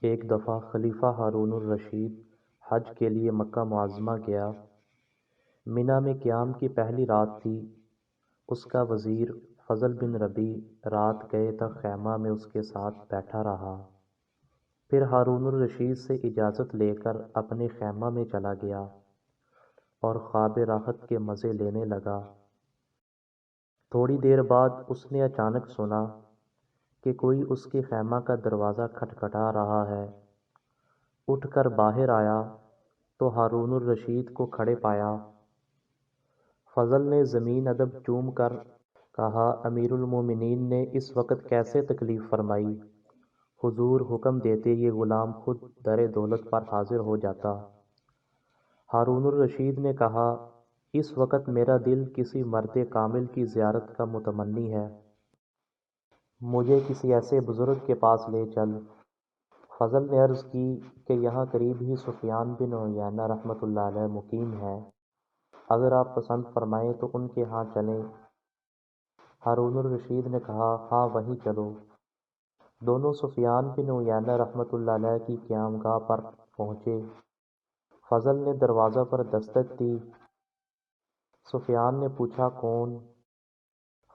ایک دفعہ خلیفہ ہارون الرشید حج کے لیے مکہ معظمہ گیا۔ منی میں قیام کی پہلی رات تھی۔ اس کا وزیر فضل بن ربیع رات گئے تک خیمہ میں اس کے ساتھ بیٹھا رہا۔ پھر ہارون الرشید سے اجازت لے کر اپنے خیمہ میں چلا گیا اور خواب راحت کے مزے لینے لگا۔ تھوڑی دیر بعد اس نے اچانک سنا کہ کوئی اس کے خیمہ کا دروازہ کھٹکھٹا رہا ہے۔ اٹھ کر باہر آیا تو ہارون الرشید کو کھڑے پایا۔ فضل نے زمین ادب چوم کر کہا، امیر المومنین نے اس وقت کیسے تکلیف فرمائی؟ حضور حکم دیتے یہ غلام خود در دولت پر حاضر ہو جاتا۔ ہارون الرشید نے کہا، اس وقت میرا دل کسی مرد کامل کی زیارت کا متمنی ہے، مجھے کسی ایسے بزرگ کے پاس لے چل۔ فضل نے عرض کی کہ یہاں قریب ہی سفیان بن عیینہ رحمۃ اللہ علیہ مقیم ہیں، اگر آپ پسند فرمائیں تو ان کے ہاں چلیں۔ ہارون الرشید نے کہا، ہاں وہیں چلو۔ دونوں سفیان بن عیینہ رحمۃ اللہ علیہ کی قیام گاہ پر پہنچے۔ فضل نے دروازہ پر دستک دی۔ سفیان نے پوچھا، کون؟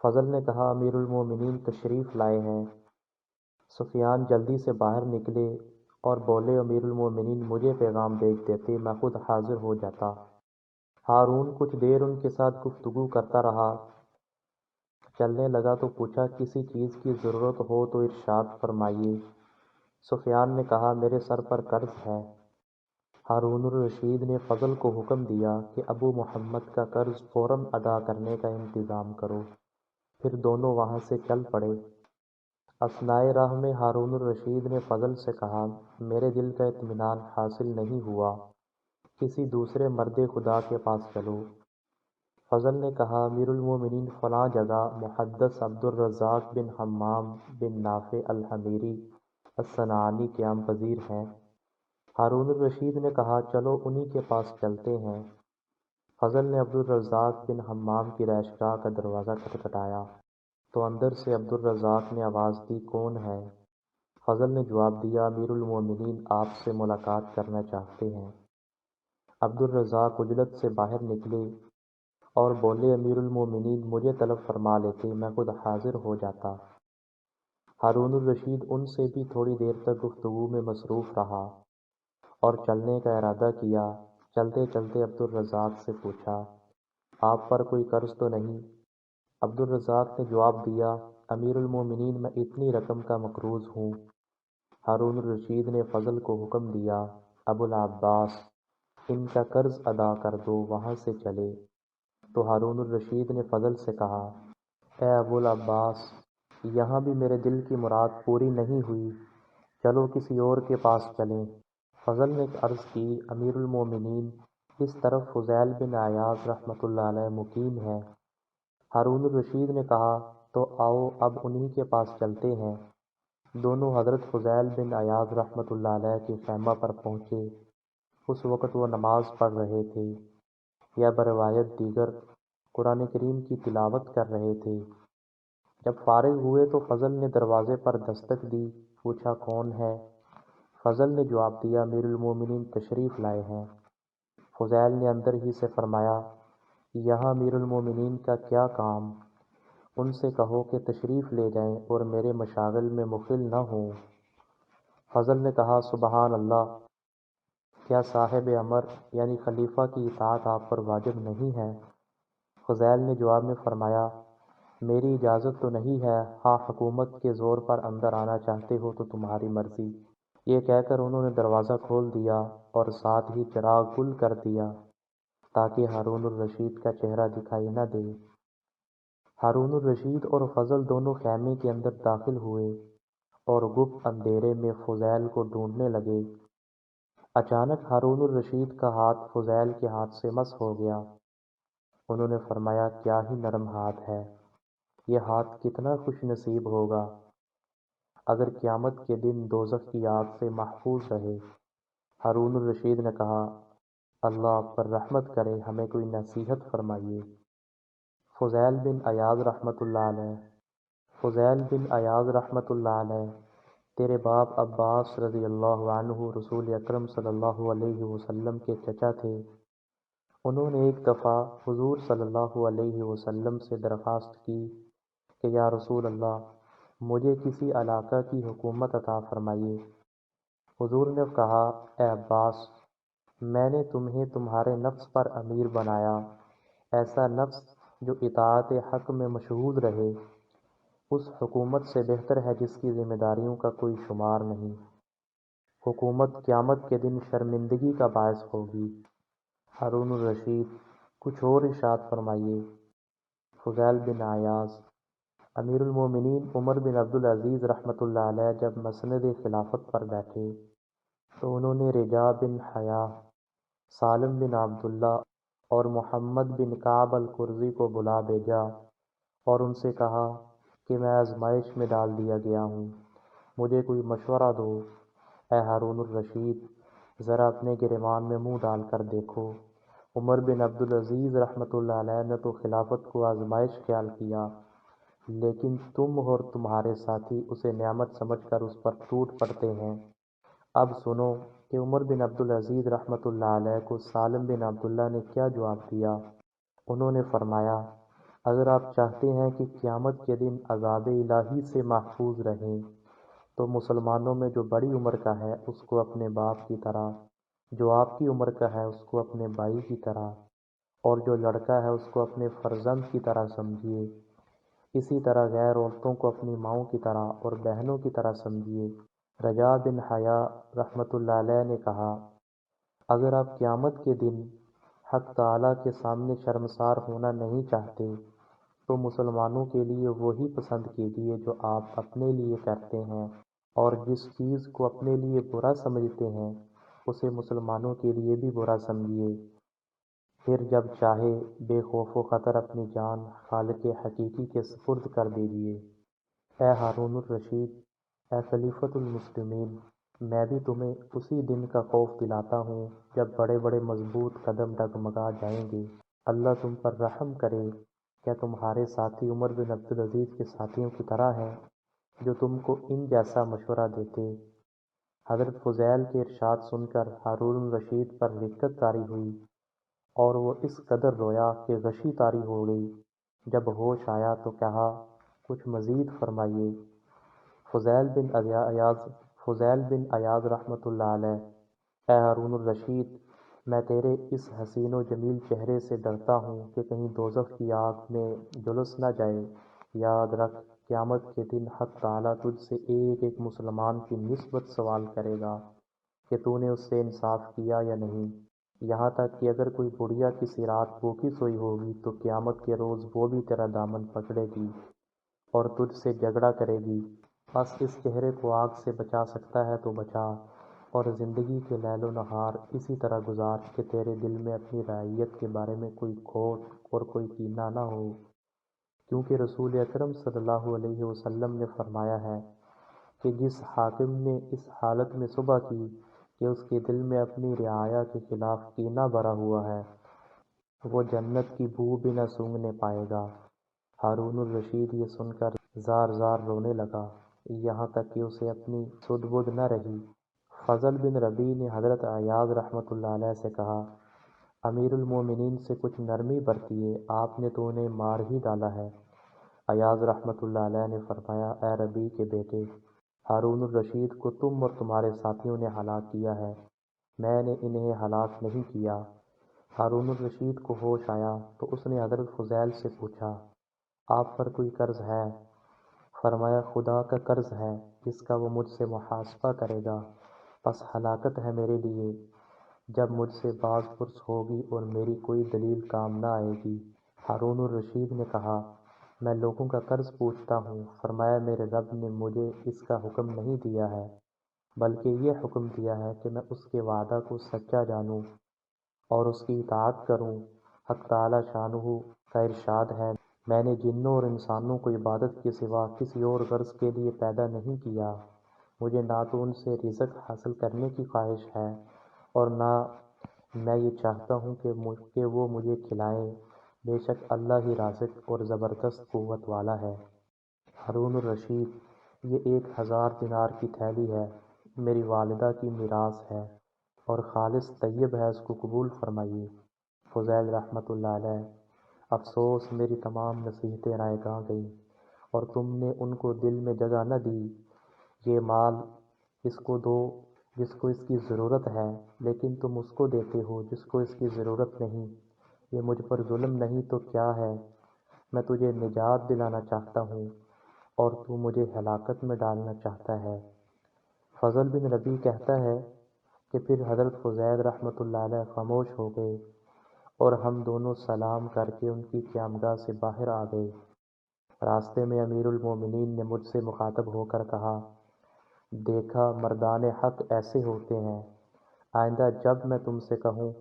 فضل نے کہا، امیر المومنین تشریف لائے ہیں۔ سفیان جلدی سے باہر نکلے اور بولے، امیر المومنین مجھے پیغام بھیج دیتے، میں خود حاضر ہو جاتا۔ ہارون کچھ دیر ان کے ساتھ گفتگو کرتا رہا۔ چلنے لگا تو پوچھا، کسی چیز کی ضرورت ہو تو ارشاد فرمائیے۔ سفیان نے کہا، میرے سر پر قرض ہے۔ ہارون الرشید نے فضل کو حکم دیا کہ ابو محمد کا قرض فوراً ادا کرنے کا انتظام کرو۔ پھر دونوں وہاں سے چل پڑے۔ اثنائے راہ میں ہارون الرشید نے فضل سے کہا، میرے دل کا اطمینان حاصل نہیں ہوا، کسی دوسرے مرد خدا کے پاس چلو۔ فضل نے کہا، امیر المومنین فلاں جگہ محدث عبدالرزاق بن حمام بن نافع الحمیری الصنعانی قیام پذیر ہیں۔ ہارون الرشید نے کہا، چلو انہی کے پاس چلتے ہیں۔ فضل نے عبدالرزاق بن حمام کی رہائش گاہ کا دروازہ کھٹکھٹایا تو اندر سے عبدالرزاق نے آواز دی، کون ہے؟ فضل نے جواب دیا، امیر المومنین آپ سے ملاقات کرنا چاہتے ہیں۔ عبدالرزاق عجلت سے باہر نکلے اور بولے، امیر المومنین مجھے طلب فرما لیتے، میں خود حاضر ہو جاتا۔ ہارون الرشید ان سے بھی تھوڑی دیر تک گفتگو میں مصروف رہا اور چلنے کا ارادہ کیا۔ چلتے چلتے عبدالرزاق سے پوچھا، آپ پر کوئی قرض تو نہیں؟ عبدالرزاق نے جواب دیا، امیر المومنین میں اتنی رقم کا مقروض ہوں۔ ہارون الرشید نے فضل کو حکم دیا، ابو العباس ان کا قرض ادا کر دو، وہاں سے چلے۔ تو ہارون الرشید نے فضل سے کہا، اے ابو العباس، یہاں بھی میرے دل کی مراد پوری نہیں ہوئی، چلو کسی اور کے پاس چلیں۔ فضل نے عرض کی، امیر المومنین اس طرف فضیل بن عیاض رحمۃ اللہ علیہ مقیم ہے۔ ہارون الرشید نے کہا، تو آؤ اب انہی کے پاس چلتے ہیں۔ دونوں حضرت فضیل بن عیاض رحمۃ اللہ علیہ کے خیمہ پر پہنچے۔ اس وقت وہ نماز پڑھ رہے تھے یا بروایت دیگر قرآن کریم کی تلاوت کر رہے تھے۔ جب فارغ ہوئے تو فضل نے دروازے پر دستک دی، پوچھا، کون ہے؟ فضل نے جواب دیا، امیر المومنین تشریف لائے ہیں۔ فضیل نے اندر ہی سے فرمایا، یہاں امیر المومنین کا کیا کام؟ ان سے کہو کہ تشریف لے جائیں اور میرے مشاغل میں مخل نہ ہوں۔ فضل نے کہا، سبحان اللہ، کیا صاحب امر یعنی خلیفہ کی اطاعت آپ پر واجب نہیں ہے؟ فضیل نے جواب میں فرمایا، میری اجازت تو نہیں ہے، ہاں حکومت کے زور پر اندر آنا چاہتے ہو تو تمہاری مرضی۔ یہ کہہ کر انہوں نے دروازہ کھول دیا اور ساتھ ہی چراغ گل کر دیا تاکہ ہارون الرشید کا چہرہ دکھائی نہ دے۔ ہارون الرشید اور فضل دونوں خیمے کے اندر داخل ہوئے اور گپت اندھیرے میں فضیل کو ڈھونڈنے لگے۔ اچانک ہارون الرشید کا ہاتھ فضیل کے ہاتھ سے مس ہو گیا۔ انہوں نے فرمایا، کیا ہی نرم ہاتھ ہے، یہ ہاتھ کتنا خوش نصیب ہوگا اگر قیامت کے دن دوزخ کی آگ سے محفوظ رہے۔ ہارون الرشید نے کہا، اللہ آپ پر رحمت کرے، ہمیں کوئی نصیحت فرمائیے۔ فضیل بن عیاض رحمۃ اللہ علیہ تیرے باپ عباس رضی اللہ عنہ رسول اکرم صلی اللہ علیہ وسلم کے چچا تھے۔ انہوں نے ایک دفعہ حضور صلی اللہ علیہ وسلم سے درخواست کی کہ یا رسول اللہ، مجھے کسی علاقہ کی حکومت عطا فرمائیے۔ حضور نے کہا، اے عباس، میں نے تمہیں تمہارے نفس پر امیر بنایا، ایسا نفس جو اطاعت حق میں مشغول رہے، اس حکومت سے بہتر ہے جس کی ذمہ داریوں کا کوئی شمار نہیں۔ حکومت قیامت کے دن شرمندگی کا باعث ہوگی۔ ہارون الرشید، کچھ اور ارشاد فرمائیے۔ فضیل بن عیاض، امیر المومنین عمر بن عبدالعزیز رحمۃ اللہ علیہ جب مسند خلافت پر بیٹھے تو انہوں نے رجاء بن حیاء، سالم بن عبداللہ اور محمد بن کعب القرظی کو بلا بھیجا اور ان سے کہا کہ میں آزمائش میں ڈال دیا گیا ہوں، مجھے کوئی مشورہ دو۔ اے ہارون الرشید، ذرا اپنے گریبان میں منہ ڈال کر دیکھو۔ عمر بن عبدالعزیز رحمۃ اللہ علیہ نے تو خلافت کو آزمائش خیال کیا، لیکن تم اور تمہارے ساتھی اسے نعمت سمجھ کر اس پر ٹوٹ پڑتے ہیں۔ اب سنو کہ عمر بن عبدالعزیز رحمۃ اللہ علیہ کو سالم بن عبداللہ نے کیا جواب دیا۔ انہوں نے فرمایا، اگر آپ چاہتے ہیں کہ قیامت کے دن عذاب الہی سے محفوظ رہیں تو مسلمانوں میں جو بڑی عمر کا ہے اس کو اپنے باپ کی طرح، جو آپ کی عمر کا ہے اس کو اپنے بھائی کی طرح، اور جو لڑکا ہے اس کو اپنے فرزند کی طرح سمجھیے۔ اسی طرح غیر عورتوں کو اپنی ماؤں کی طرح اور بہنوں کی طرح سمجھیے۔ رجاء بن حیاء رحمۃ اللہ علیہ نے کہا، اگر آپ قیامت کے دن حق تعالیٰ کے سامنے شرمسار ہونا نہیں چاہتے تو مسلمانوں کے لیے وہی پسند کیجیے جو آپ اپنے لیے کرتے ہیں، اور جس چیز کو اپنے لیے برا سمجھتے ہیں اسے مسلمانوں کے لیے بھی برا سمجھیے۔ پھر جب چاہے بے خوف و خطر اپنی جان خالق حقیقی کے سپرد کر دیجیے۔ اے ہارون الرشید، اے خلیفۃ المسلمین، میں بھی تمہیں اسی دن کا خوف دلاتا ہوں جب بڑے بڑے مضبوط قدم ڈگمگا جائیں گے۔ اللہ تم پر رحم کرے، کیا تمہارے ساتھی عمر بن عبدالعزیز کے ساتھیوں کی طرح ہیں جو تم کو ان جیسا مشورہ دیتے؟ حضرت فضیل کے ارشاد سن کر ہارون الرشید پر رقت طاری ہوئی اور وہ اس قدر رویا کہ غشی طاری ہو گئی۔ جب ہوش آیا تو کہا، کچھ مزید فرمائیے۔ فضیل بن عیاض رحمۃ اللہ علیہ، اے ہارون الرشید، میں تیرے اس حسین و جمیل چہرے سے ڈرتا ہوں کہ کہیں دوزخ کی آگ میں جھلس نہ جائے۔ یاد رکھ، قیامت کے دن حق تعالیٰ تجھ سے ایک ایک مسلمان کی نسبت سوال کرے گا کہ تو نے اس سے انصاف کیا یا نہیں، یہاں تک کہ اگر کوئی بڑھیا کسی رات بھوکی سوئی ہوگی تو قیامت کے روز وہ بھی تیرا دامن پکڑے گی اور تجھ سے جھگڑا کرے گی۔ بس اس چہرے کو آگ سے بچا سکتا ہے تو بچا، اور زندگی کے لیل و نہار اسی طرح گزار کہ تیرے دل میں اپنی رعیت کے بارے میں کوئی کھوٹ اور کوئی کینہ نہ ہو، کیونکہ رسول اکرم صلی اللہ علیہ وسلم نے فرمایا ہے کہ جس حاکم نے اس حالت میں صبح کی کہ اس کے دل میں اپنی رعایا کے خلاف کینہ بھرا ہوا ہے، وہ جنت کی بو بھی نہ سونگھنے پائے گا۔ ہارون الرشید یہ سن کر زار زار رونے لگا، یہاں تک کہ اسے اپنی سدھ بدھ نہ رہی۔ فضل بن ربیع نے حضرت عیاض رحمۃ اللہ علیہ سے کہا، امیر المومنین سے کچھ نرمی برتیے، آپ نے تو انہیں مار ہی ڈالا ہے۔ عیاض رحمۃ اللہ علیہ نے فرمایا، اے ربیع کے بیٹے، ہارون الرشید کو تم اور تمہارے ساتھیوں نے ہلاک کیا ہے، میں نے انہیں ہلاک نہیں کیا۔ ہارون الرشید کو ہوش آیا تو اس نے حضرت فضیل سے پوچھا، آپ پر کوئی قرض ہے؟ فرمایا، خدا کا قرض ہے جس کا وہ مجھ سے محاسبہ کرے گا، پس ہلاکت ہے میرے لیے جب مجھ سے باز پرس ہوگی اور میری کوئی دلیل کام نہ آئے گی۔ ہارون الرشید نے کہا، میں لوگوں کا قرض پوچھتا ہوں؟ فرمایا، میرے رب نے مجھے اس کا حکم نہیں دیا ہے، بلکہ یہ حکم دیا ہے کہ میں اس کے وعدہ کو سچا جانوں اور اس کی اطاعت کروں۔ حق تعالی شانہ کا ارشاد ہے، میں نے جنوں اور انسانوں کو عبادت کے سوا کسی اور غرض کے لیے پیدا نہیں کیا، مجھے نہ تو ان سے رزق حاصل کرنے کی خواہش ہے اور نہ میں یہ چاہتا ہوں کہ وہ مجھے کھلائیں، بے شک اللہ ہی رازق اور زبردست قوت والا ہے۔ ہارون الرشید، یہ 1000 دینار کی تھیلی ہے، میری والدہ کی میراث ہے اور خالص طیب ہے، اس کو قبول فرمائیے۔ فضیل رحمۃ اللہ علیہ: افسوس میری تمام نصیحتیں رائے گاہ گئیں اور تم نے ان کو دل میں جگہ نہ دی۔ یہ مال اس کو دو جس کو اس کی ضرورت ہے، لیکن تم اس کو دیتے ہو جس کو اس کی ضرورت نہیں۔ یہ مجھ پر ظلم نہیں تو کیا ہے؟ میں تجھے نجات دلانا چاہتا ہوں اور تو مجھے ہلاکت میں ڈالنا چاہتا ہے۔ فضل بن ربیع کہتا ہے کہ پھر حضرت فضیل رحمۃ اللہ علیہ خاموش ہو گئے اور ہم دونوں سلام کر کے ان کی قیامگاہ سے باہر آ گئے۔ راستے میں امیر المومنین نے مجھ سے مخاطب ہو کر کہا: دیکھا، مردان حق ایسے ہوتے ہیں۔ آئندہ جب میں تم سے کہوں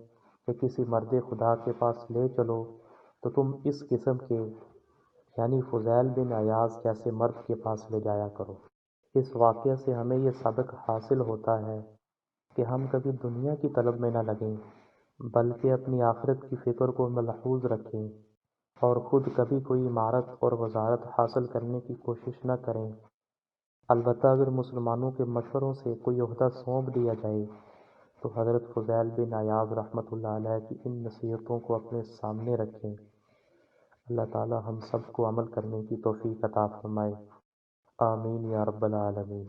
کہ کسی مرد خدا کے پاس لے چلو تو تم اس قسم کے یعنی فضیل بن عیاض جیسے مرد کے پاس لے جایا کرو۔ اس واقعہ سے ہمیں یہ سبق حاصل ہوتا ہے کہ ہم کبھی دنیا کی طلب میں نہ لگیں، بلکہ اپنی آخرت کی فکر کو ملحوظ رکھیں اور خود کبھی کوئی عمارت اور وزارت حاصل کرنے کی کوشش نہ کریں۔ البتہ اگر مسلمانوں کے مشوروں سے کوئی عہدہ سونپ دیا جائے تو حضرت فضیل بن عیاض رحمۃ اللہ علیہ کی ان نصیحتوں کو اپنے سامنے رکھیں۔ اللہ تعالی ہم سب کو عمل کرنے کی توفیق عطا فرمائے۔ آمین یا رب العالمین۔